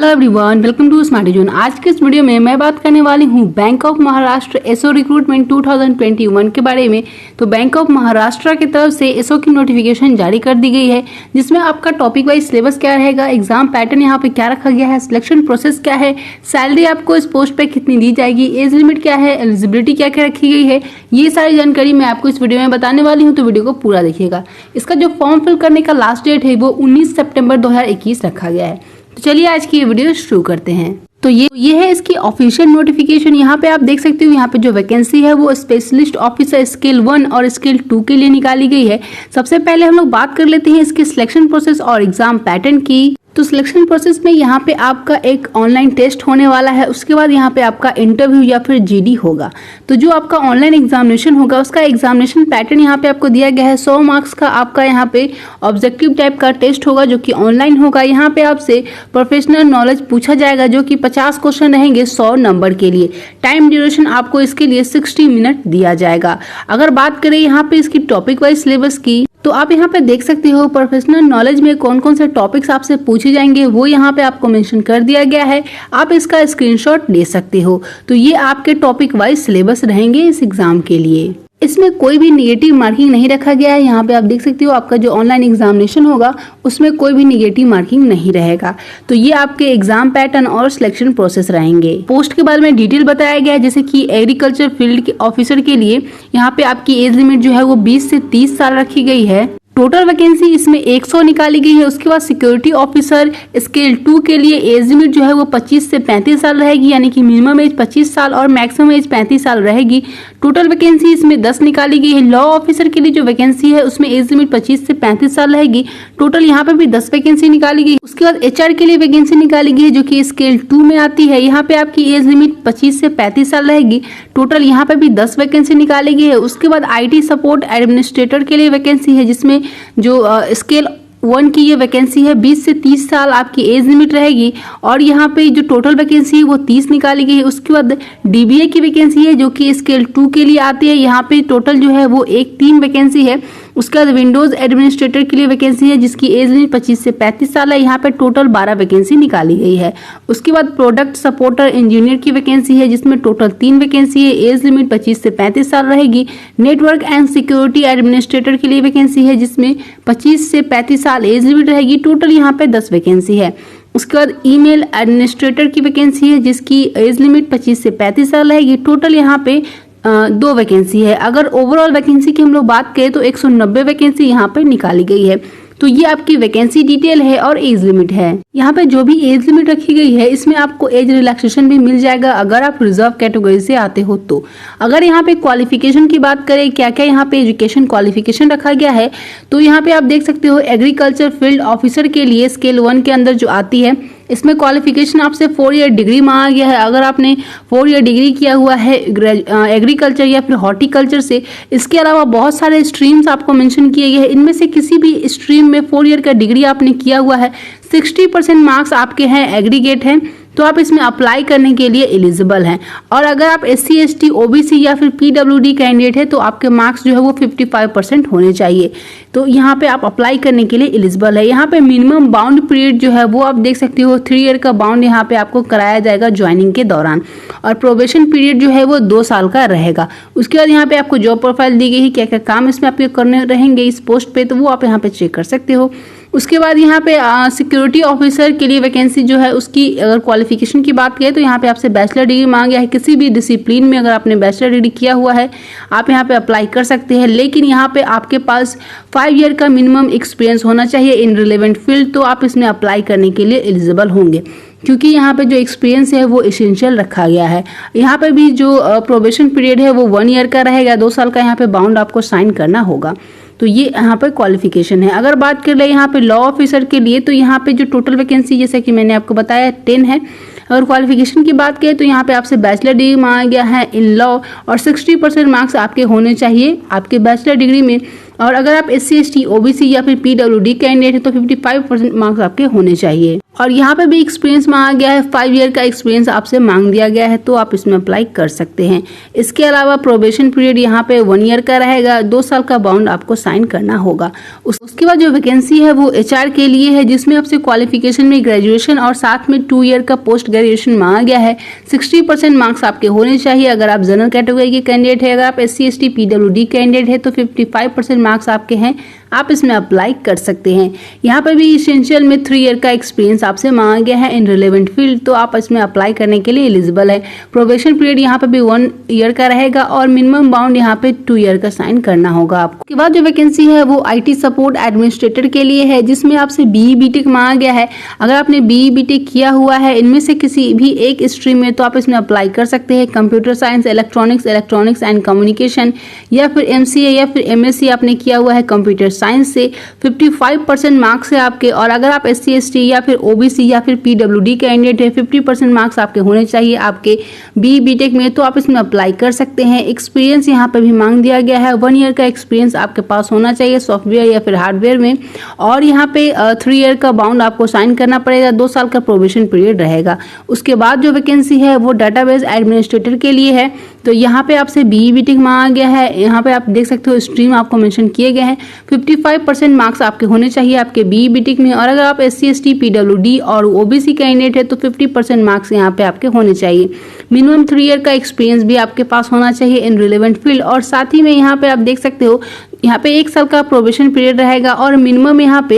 Hello everyone, welcome to Smart Zone. आज के इस वीडियो में मैं बात करने वाली हूँ Bank of Maharashtra SO recruitment 2021 के बारे में। तो बैंक ऑफ महाराष्ट्र की तरफ से एसओ की नोटिफिकेशन जारी कर दी गई है, जिसमें आपका टॉपिक वाइज सिलेबस क्या रहेगा, एग्जाम पैटर्न यहाँ पे क्या रखा गया है, सिलेक्शन प्रोसेस क्या है, सैलरी आपको इस पोस्ट पे कितनी दी जाएगी, एज लिमिट क्या है, एलिजिबिलिटी क्या क्या रखी गई है, ये सारी जानकारी मैं आपको इस वीडियो में बताने वाली हूँ। तो वीडियो को पूरा देखिएगा। इसका जो फॉर्म फिल करने का लास्ट डेट है वो 19 सितंबर 2021 रखा गया है। तो चलिए आज की ये वीडियो शुरू करते हैं। तो ये है इसकी ऑफिशियल नोटिफिकेशन। यहाँ पे आप देख सकते हो, यहाँ पे जो वैकेंसी है वो स्पेशलिस्ट ऑफिसर स्केल 1 और स्केल 2 के लिए निकाली गई है। सबसे पहले हम लोग बात कर लेते हैं इसके सिलेक्शन प्रोसेस और एग्जाम पैटर्न की। तो सिलेक्शन प्रोसेस में यहाँ पे आपका एक ऑनलाइन टेस्ट होने वाला है, उसके बाद यहाँ पे आपका इंटरव्यू या फिर जीडी होगा। तो जो आपका ऑनलाइन एग्जामिनेशन होगा उसका एग्जामिनेशन पैटर्न यहाँ पे आपको दिया गया है। 100 मार्क्स का आपका यहाँ पे ऑब्जेक्टिव टाइप का टेस्ट होगा जो कि ऑनलाइन होगा। यहाँ पे आपसे प्रोफेशनल नॉलेज पूछा जाएगा जो कि 50 क्वेश्चन रहेंगे 100 नंबर के लिए। टाइम ड्यूरेशन आपको इसके लिए 60 मिनट दिया जाएगा। अगर बात करें यहाँ पे इसकी टॉपिक वाइज सिलेबस की, तो आप यहाँ पे देख सकते हो प्रोफेशनल नॉलेज में कौन कौन से टॉपिक्स आपसे पूछे जाएंगे वो यहाँ पे आपको मेंशन कर दिया गया है। आप इसका स्क्रीनशॉट ले सकते हो। तो ये आपके टॉपिक वाइज सिलेबस रहेंगे इस एग्जाम के लिए। इसमें कोई भी नेगेटिव मार्किंग नहीं रखा गया है। यहाँ पे आप देख सकते हो आपका जो ऑनलाइन एग्जामिनेशन होगा उसमें कोई भी नेगेटिव मार्किंग नहीं रहेगा। तो ये आपके एग्जाम पैटर्न और सिलेक्शन प्रोसेस रहेंगे। पोस्ट के बारे में डिटेल बताया गया है, जैसे कि एग्रीकल्चर फील्ड के ऑफिसर के लिए यहाँ पे आपकी एज लिमिट जो है वो 20 से 30 साल रखी गई है। टोटल वैकेंसी इसमें 100 निकाली गई है। उसके बाद सिक्योरिटी ऑफिसर स्केल 2 के लिए एज लिमिट जो है वो 25 से 35 साल रहेगी, यानी कि मिनिमम एज 25 साल और मैक्सिमम एज 35 साल रहेगी। टोटल वैकेंसी इसमें 10 निकाली गई है। लॉ ऑफिसर के लिए जो वैकेंसी है उसमें एज लिमिट 25 से 35 साल रहेगी। टोटल यहाँ पे भी 10 वैकेंसी निकाली गई। उसके बाद एचआर के लिए वैकेंसी निकाली गई है जो कि स्केल 2 में आती है। यहाँ पे आपकी एज लिमिट 25 से 35 साल रहेगी। टोटल यहाँ पे भी 10 वैकेंसी निकाली गई है। उसके बाद आईटी सपोर्ट एडमिनिस्ट्रेटर के लिए वैकेंसी है, जिसमें जो स्केल 1 की ये वैकेंसी है 20 से 30 साल आपकी एज लिमिट रहेगी। और यहाँ पे जो टोटल वैकेंसी है वो 30 निकाली गई है। उसके बाद डीबीए की वैकेंसी है जो कि स्केल 2 के लिए आती है। यहाँ पे टोटल जो है वो 3 वैकेंसी है। उसके बाद विंडोज एडमिनिस्ट्रेटर के लिए वैकेंसी है जिसकी एज लिमिट 25 से 35 साल है। यहाँ पे टोटल 12 वैकेंसी निकाली गई है। उसके बाद प्रोडक्ट सपोर्टर इंजीनियर की वैकेंसी है जिसमें टोटल 3 वैकेंसी है। एज लिमिट 25 से 35 साल रहेगी। नेटवर्क एंड सिक्योरिटी एडमिनिस्ट्रेटर के लिए वैकेंसी है जिसमें 25 से 35 साल एज लिमिट रहेगी। टोटल यहाँ पे 10 वैकेंसी है। उसके बाद ईमेल एडमिनिस्ट्रेटर की वैकेंसी है जिसकी एज लिमिट 25 से 35 साल रहेगी। टोटल यहाँ पे 2 वैकेंसी है। अगर ओवरऑल वैकेंसी की हम लोग बात करें तो 190 वैकेंसी यहाँ पे निकाली गई है। तो ये आपकी वैकेंसी डिटेल है और एज लिमिट है। यहाँ पे जो भी एज लिमिट रखी गई है इसमें आपको एज रिलैक्सेशन भी मिल जाएगा अगर आप रिजर्व कैटेगरी से आते हो तो। अगर यहाँ पे क्वालिफिकेशन की बात करें, क्या क्या यहाँ पे एजुकेशन क्वालिफिकेशन रखा गया है, तो यहाँ पे आप देख सकते हो एग्रीकल्चर फील्ड ऑफिसर के लिए स्केल 1 के अंदर जो आती है इसमें क्वालिफिकेशन आपसे 4 ईयर डिग्री मांगा गया है। अगर आपने 4 ईयर डिग्री किया हुआ है एग्रीकल्चर या फिर हॉर्टिकल्चर से, इसके अलावा बहुत सारे स्ट्रीम्स आपको मेंशन किए गए हैं। इनमें से किसी भी स्ट्रीम में 4 ईयर का डिग्री आपने किया हुआ है, 60% मार्क्स आपके हैं, एग्रीगेट हैं, तो आप इसमें अप्लाई करने के लिए एलिजिबल हैं। और अगर आप SC ST OBC या फिर PWD कैंडिडेट है तो आपके मार्क्स जो है वो 55% होने चाहिए। तो यहाँ पे आप अप्लाई करने के लिए एलिजिबल है। यहाँ पे मिनिमम बाउंड पीरियड जो है वो आप देख सकते हो 3 ईयर का बाउंड यहाँ पे आपको कराया जाएगा ज्वाइनिंग के दौरान। और प्रोबेशन पीरियड जो है वो 2 साल का रहेगा। उसके बाद यहाँ पे आपको जॉब प्रोफाइल दी गई है, क्या क्या काम इसमें आपके करने रहेंगे इस पोस्ट पे, तो वो आप यहाँ पे चेक कर सकते हो। उसके बाद यहाँ पे सिक्योरिटी ऑफिसर के लिए वैकेंसी जो है उसकी अगर क्वालिफिकेशन की बात करें तो यहाँ पे आपसे बैचलर डिग्री मांगा गया है। किसी भी डिसिप्लिन में अगर आपने बैचलर डिग्री किया हुआ है आप यहाँ पे अप्लाई कर सकते हैं, लेकिन यहाँ पे आपके पास 5 ईयर का मिनिमम एक्सपीरियंस होना चाहिए इन रिलेवेंट फील्ड, तो आप इसमें अप्लाई करने के लिए एलिजिबल होंगे। क्योंकि यहाँ पे जो एक्सपीरियंस है वो एसेंशियल रखा गया है। यहाँ पे भी जो प्रोबेशन पीरियड है वो 1 ईयर का रहेगा, 2 साल का यहाँ पे बाउंड आपको साइन करना होगा। तो ये यहाँ पे क्वालिफिकेशन है। अगर बात कर ले यहाँ पे लॉ ऑफिसर के लिए, तो यहाँ पे जो टोटल वैकेंसी जैसे कि मैंने आपको बताया 10 है। अगर क्वालिफिकेशन की बात करें तो यहाँ पे आपसे बैचलर डिग्री मांगा गया है इन लॉ और 60% मार्क्स आपके होने चाहिए आपके बैचलर डिग्री में। और अगर आप SC ST OBC या फिर PWD कैंडिडेट है तो 55% मार्क्स आपके होने चाहिए। और यहाँ पे भी एक्सपीरियंस मांगा गया है, 5 ईयर का एक्सपीरियंस आपसे मांग दिया गया है, तो आप इसमें अप्लाई कर सकते हैं। इसके अलावा प्रोबेशन पीरियड यहाँ पे 1 ईयर का रहेगा, 2 साल का बॉन्ड आपको साइन करना होगा। उसके बाद जो वैकेंसी है वो HR के लिए है, जिसमें आपसे क्वालिफिकेशन में ग्रेजुएशन और साथ में 2 ईयर का पोस्ट ग्रेजुएशन मांगा गया है। 60% मार्क्स आपके होने चाहिए अगर आप जनरल कैटेगरी के कैंडिडेट है। अगर आप SC ST PWD कैंडिडेट है तो 55% मार्क्स आपके हैं, आप इसमें अप्लाई कर सकते हैं। यहाँ पे भी इसेंशियल में 3 ईयर का एक्सपीरियंस आपसे मांगा गया है इन रिलेवेंट फील्ड, तो आप इसमें अप्लाई करने के लिए एलिजिबल है। प्रोबेशन पीरियड यहाँ पे भी 1 ईयर का रहेगा और मिनिमम बाउंड यहाँ पे 2 ईयर का साइन करना होगा आपको। उसके बाद जो वैकेंसी है वो IT सपोर्ट एडमिनिस्ट्रेटर के लिए है, जिसमें आपसे BE BTech मांगा गया है। अगर आपने BE BTech किया हुआ है इनमें से किसी भी एक स्ट्रीम में तो आप इसमें अप्लाई कर सकते हैं। Computer science, electronics and communication या फिर MCA या फिर MSc आपने किया हुआ है कंप्यूटर साइंस से 55% मार्क्स है आपके। और अगर आप SC ST या फिर OBC या फिर PWD कैंडिडेट है 50% मार्क्स आपके होने चाहिए आपके BE BTech में, तो आप इसमें अप्लाई कर सकते हैं। एक्सपीरियंस यहाँ पे भी मांग दिया गया है, 1 ईयर का एक्सपीरियंस आपके पास होना चाहिए सॉफ्टवेयर या फिर हार्डवेयर में, और यहाँ पे 3 ईयर का बाउंड आपको साइन करना पड़ेगा, 2 साल का प्रोबेशन पीरियड रहेगा। उसके बाद जो वैकेंसी है वो डाटाबेस एडमिनिस्ट्रेटर के लिए है, तो यहाँ पे आपसे BE BTech मांगा गया है। यहाँ पे आप देख सकते हो स्ट्रीम आपको मेंशन किए गए हैं। 55% मार्क्स आपके होने चाहिए आपके BE BTech में, और अगर आप SC ST PWD और OBC कैंडिडेट है तो 50% मार्क्स यहाँ पे आपके होने चाहिए। मिनिमम 3 ईयर का एक्सपीरियंस भी आपके पास होना चाहिए इन रिलेवेंट फील्ड, और साथ ही में यहाँ पे आप देख सकते हो यहाँ पे 1 साल का प्रोबेशन पीरियड रहेगा और मिनिमम यहाँ पे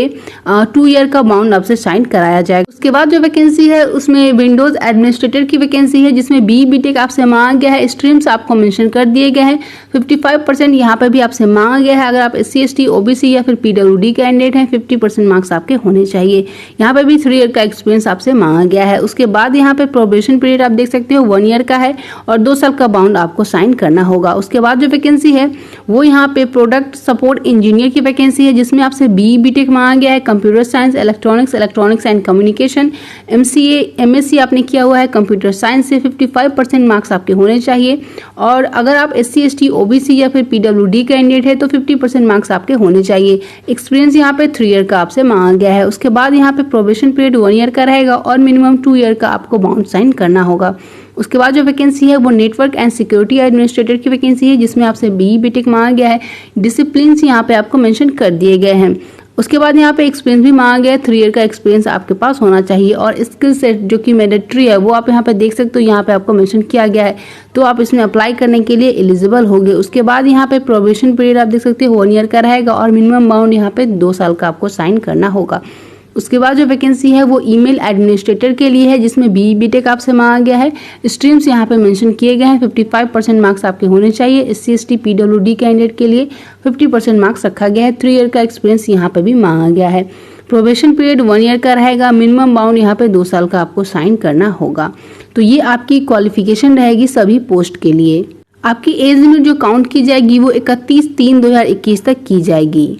2 ईयर का बाउंड आपसे साइन कराया जाएगा। उसके बाद जो वैकेंसी है उसमें विंडोज एडमिनिस्ट्रेटर की वैकेंसी है, जिसमें BE BTech आपसे मांगा गया है। स्ट्रीम्स आपको मेंशन कर दिए गए हैं। 55% यहाँ पे भी आपसे मांगा गया है। अगर आप SC ST OBC या फिर PWD कैंडिडेट हैं 50% मार्क्स आपके होने चाहिए। यहाँ पे भी 3 ईयर का एक्सपीरियंस आपसे मांगा गया है। उसके बाद यहाँ पे प्रोबेशन पीरियड आप देख सकते हो 1 ईयर का है और 2 साल का बाउंड आपको साइन करना होगा। उसके बाद जो वैकेंसी है वो यहाँ पे प्रोडक्ट सपोर्ट इंजीनियर की वैकेंसी है, जिसमें आपसे BE BTech मांगा गया है। Computer science, electronics and communication, MCA MSc आपने किया हुआ है कंप्यूटर साइंस से 55% मार्क्स आपके होने चाहिए। और अगर आप SC ST OBC या फिर PWD कैंडिडेट है तो 50% मार्क्स आपके होने चाहिए। एक्सपीरियंस यहाँ पे 3 ईयर का आपसे मांगा गया है। उसके बाद यहाँ पे प्रोबेशन पीरियड 1 ईयर का रहेगा और मिनिमम 2 ईयर का आपको बाउंड साइन करना होगा। उसके बाद जो वैकेंसी है वो नेटवर्क एंड सिक्योरिटी एडमिनिस्ट्रेटर की वैकेंसी है, जिसमें आपसे BE BTech मांगा गया है। डिसिप्लिन्स यहाँ पे आपको मेंशन कर दिए गए हैं। उसके बाद यहाँ पे एक्सपीरियंस भी मांगा गया है, 3 ईयर का एक्सपीरियंस आपके पास होना चाहिए। और स्किल सेट जो कि मैंडेटरी है वो आप यहाँ पे देख सकते हो, यहाँ पे आपको मेंशन किया गया है, तो आप इसमें अप्लाई करने के लिए एलिजिबल होंगे। उसके बाद यहाँ पे प्रोबेशन पीरियड आप देख सकते हो 1 ईयर का रहेगा और मिनिमम बाउंड यहाँ पे 2 साल का आपको साइन करना होगा। उसके बाद जो वैकेंसी है वो ईमेल एडमिनिस्ट्रेटर के लिए है, जिसमें BE BTech आपसे मांगा गया है। स्ट्रीम्स यहाँ पे मेंशन किए गए हैं। 55% मार्क्स आपके होने चाहिए। SC ST PWD कैंडिडेट के लिए 50% मार्क्स रखा गया है। 3 ईयर का एक्सपीरियंस यहाँ पे भी मांगा गया है। प्रोबेशन पीरियड 1 ईयर का रहेगा। मिनिमम बाउंड यहाँ पे 2 साल का आपको साइन करना होगा। तो ये आपकी क्वालिफिकेशन रहेगी सभी पोस्ट के लिए। आपकी एज लिमिट जो काउंट की जाएगी वो 31/3/2021 तक की जाएगी।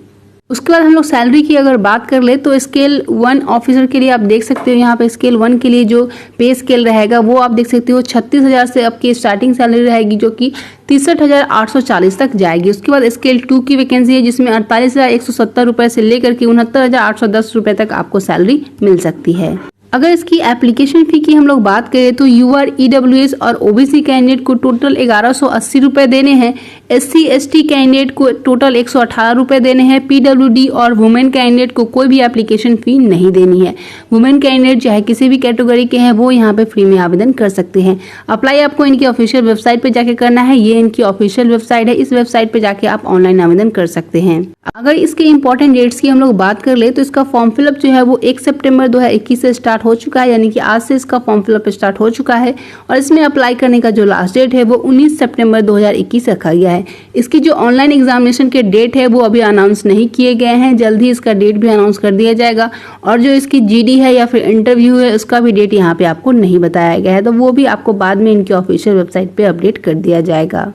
उसके बाद हम लोग सैलरी की अगर बात कर ले तो स्केल 1 ऑफिसर के लिए आप देख सकते हो, यहाँ पे स्केल 1 के लिए जो पे स्केल रहेगा वो आप देख सकते हो 36,000 से आपकी स्टार्टिंग सैलरी रहेगी, जो कि 63,840 तक जाएगी। उसके बाद स्केल 2 की वैकेंसी है, जिसमें 48,170 रुपये से लेकर के 69,810 रुपये तक आपको सैलरी मिल सकती है। अगर इसकी एप्लीकेशन फ़ी की हम लोग बात करें तो UR EWS और OBC कैंडिडेट को टोटल 1180 रुपये देने हैं। SC ST कैंडिडेट को टोटल 118 रुपये देने हैं। PWD और वुमेन कैंडिडेट को कोई भी एप्लीकेशन फ़ी नहीं देनी है। वुमेन कैंडिडेट चाहे किसी भी कैटेगरी के हैं वो यहाँ पे फ्री में आवेदन कर सकते हैं। अप्लाई आपको इनकी ऑफिशियल वेबसाइट पर जाके करना है। ये इनकी ऑफिशियल वेबसाइट है, इस वेबसाइट पर जाके आप ऑनलाइन आवेदन कर सकते हैं। अगर इसके इंपॉर्टेंट डेट्स की हम लोग बात कर ले तो इसका फॉर्म फिलअप जो है वो 1 सितंबर 2021 से स्टार्ट हो चुका है, यानी कि आज से इसका फॉर्म फिलअप स्टार्ट हो चुका है। और इसमें अप्लाई करने का जो लास्ट डेट है वो 19 सितंबर 2021 रखा गया है। इसकी जो ऑनलाइन एग्जामिनेशन के डेट है वो अभी अनाउंस नहीं किए गए हैं, जल्द ही इसका डेट भी अनाउंस कर दिया जाएगा। और जो इसकी GD है या फिर इंटरव्यू है उसका भी डेट यहाँ पे आपको नहीं बताया गया है, तो वो भी आपको बाद में इनकी ऑफिशियल वेबसाइट पे अपडेट कर दिया जाएगा।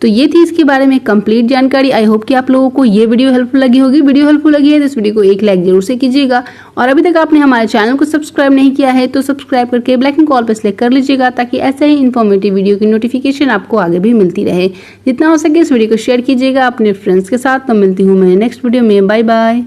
तो ये थी इसके बारे में कंप्लीट जानकारी। आई होप कि आप लोगों को ये वीडियो हेल्पफुल लगी होगी। वीडियो हेल्पफुल लगी है तो इस वीडियो को एक लाइक जरूर से कीजिएगा, और अभी तक आपने हमारे चैनल को सब्सक्राइब नहीं किया है तो सब्सक्राइब करके बेल आइकन कॉल पर सेलेक्ट कर लीजिएगा, ताकि ऐसे ही इन्फॉर्मेटिव वीडियो की नोटिफिकेशन आपको आगे भी मिलती रहे। जितना हो सके इस वीडियो को शेयर कीजिएगा अपने फ्रेंड्स के साथ। तो मिलती हूँ मैं नेक्स्ट वीडियो में। Bye bye.